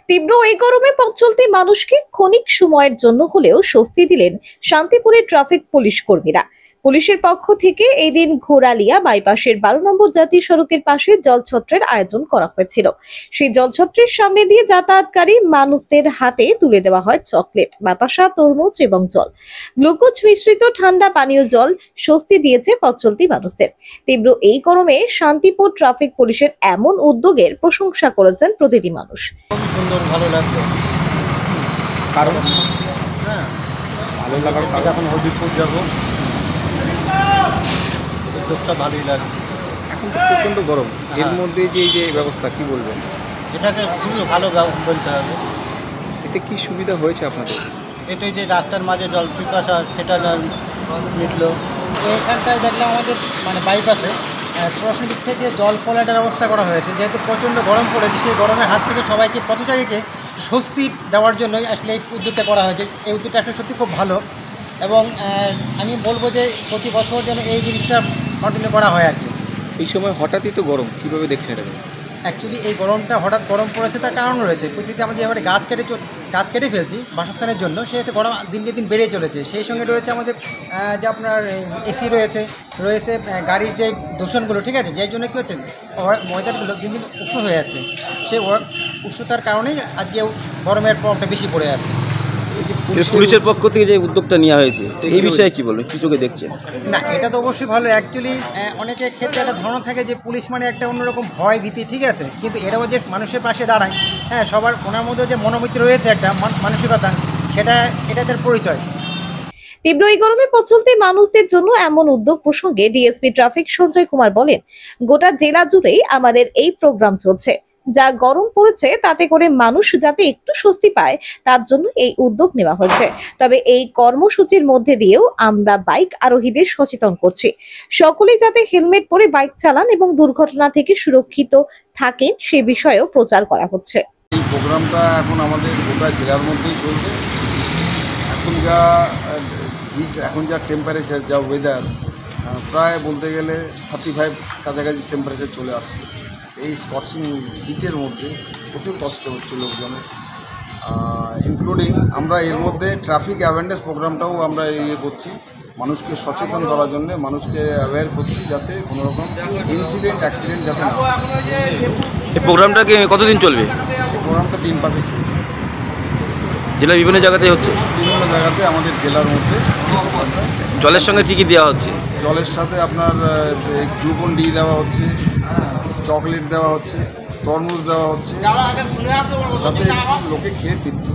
তীব্র এই গরমে পথ চলতি মানুষকে ক্ষণিক সময়ের জন্য হলেও স্বস্তি দিলেন শান্তিপুরের ট্রাফিক পুলিশ কর্মীরা। পুলিশের পক্ষ থেকে এই দিন ঘোড়ালিয়া বাইপাসের 12 নম্বর জাতীয় সড়কের পাশে জলছত্রের আয়োজন করা হয়েছিল। সেই জলছত্রের সামনে দিয়ে যাতায়াতকারী মানুষদের হাতে তুলে দেওয়া হয় চকলেট, বাতাসা, তরমুজ এবং জল। গ্লুকোজ মিশ্রিত ঠান্ডা পানীয় জল স্বস্তি দিয়েছে পথ চলতি মানুষদের। তীব্র এই গরমে শান্তিপুর ট্রাফিক পুলিশের এমন উদ্যোগের প্রশংসা করেছেন প্রতিটি মানুষ। সুন্দর, ভালো লাগলো। কারণ হ্যাঁ, ভালো লাগার কারণ এখন হবিপুর যাবো, উদ্যোগটা ভালোই লাগছে। এখন তো প্রচণ্ড গরম, এর মধ্যে যে এই যে ব্যবস্থা কি বলবেন? এটাকে খুবই ভালো বলতে হবে। এতে কি সুবিধা হয়েছে আপনাদের? এটাই যে রাস্তার মাঝে জল পিপাসা সেটা মিটলো। এইখানটায় দেখলাম আমাদের বাইপাসে প্রশাসন দিক থেকে জল ফলের একটা ব্যবস্থা করা হয়েছে। যেহেতু প্রচণ্ড গরম পড়েছে, সেই গরমের হাত থেকে সবাইকে পথচারীকে স্বস্তি দেওয়ার জন্যই আসলে এই উদ্যোগটা করা হয়েছে। এই উদ্যোগটা আসলে সত্যি খুব ভালো, এবং আমি বলবো যে প্রতি বছর যেন এই জিনিসটা কন্টিনিউ করা হয় আর কি। এই সময় হঠাৎই তো গরম, কীভাবে দেখছেন এটাকে? অ্যাকচুয়ালি এই গরমটা হঠাৎ গরম পড়েছে, তার কারণ রয়েছে। পৃথিবীতে আমরা যেভাবে গাছ কেটে ফেলছি বাসস্থানের জন্য, সেক্ষেত্রে গরম দিনকে দিন বেড়ে চলেছে। সেই সঙ্গে রয়েছে আমাদের যে আপনার এসি রয়েছে গাড়ির যে দূষণগুলো, ঠিক আছে, যার জন্য কী হচ্ছে ময়দানগুলো দিন দিন উষ্ণ হয়ে যাচ্ছে। সেই উষ্ণতার কারণেই আজকে গরমের প্রভাবটা বেশি পড়ে যাচ্ছে। পুলিশের পক্ষ থেকে যে উদ্যোগটা নেওয়া হয়েছে এই বিষয়ে কি বলবেন, কি চোখে দেখছেন? না, এটা তো অবশ্যই ভালো। অ্যাকচুয়ালি অনেকের ক্ষেত্রে একটা ধারণা থাকে যে পুলিশ মানে একটা অন্যরকম ভয় ভীতি, ঠিক আছে, কিন্তু এরাও যে মানুষের পাশে দাঁড়ায়, হ্যাঁ, সবার ওনার মধ্যে যে মনোমিতি রয়েছে একটা মানসিকতা, এটাদের পরিচয়। তীব্র এই গরমে পথ চলতি মানুষদের জন্য এমন উদ্যোগ প্রসঙ্গে ডিএসপি ট্রাফিক সঞ্জয় কুমার বলেন, গোটা জেলা জুড়েই আমাদের এই প্রোগ্রাম চলছে। যা গরম পড়েছে তাতে করে মানুষ যাতে একটু স্বস্তি পায় তার জন্য এই উদ্যোগ নেওয়া হয়েছে। তবে এই কর্মসূচির মধ্যে দিয়েও আমরা বাইক আরোহীদের সচেতন করছি, সকলেই যাতে হেলমেট পরে বাইক চালান এবং দুর্ঘটনা থেকে সুরক্ষিত থাকেন সে বিষয়েও প্রচার করা হচ্ছে। এই প্রোগ্রামটা এখন আমাদের গোটা জেলার মধ্যেই চলবে। এখন যা হিট, এখন যা টেম্পারেচার, যা ওয়েদার, প্রায় বলতে গেলে 35 কাছাকাছি টেম্পারেচার চলে আসছে। এই স্কচিং হিটের মধ্যে প্রচুর কষ্ট হচ্ছে লোকজনের, ইনক্লুডিং আমরা এর মধ্যে ট্রাফিক অ্যাওয়ারনেস প্রোগ্রামটাও আমরা করছি, মানুষকে সচেতন করার জন্য মানুষকে অ্যাওয়্যার করছি যাতে কোনো রকম অ্যাক্সিডেন্ট যাতে না হয়। এই প্রোগ্রামটা কি কতদিন চলবে? এই প্রোগ্রামটা 3 মাসে চলবে। জেলার বিভিন্ন জায়গাতে হচ্ছে, বিভিন্ন জায়গাতে আমাদের জেলার মধ্যে। জলের সঙ্গে কি কি দেওয়া হচ্ছে? জলের সাথে আপনার গ্লুকন ডি দেওয়া হচ্ছে, চকলেট দেওয়া হচ্ছে, তরমুজ দেওয়া হচ্ছে, যাতে লোকে খেয়ে তৃপ্তি।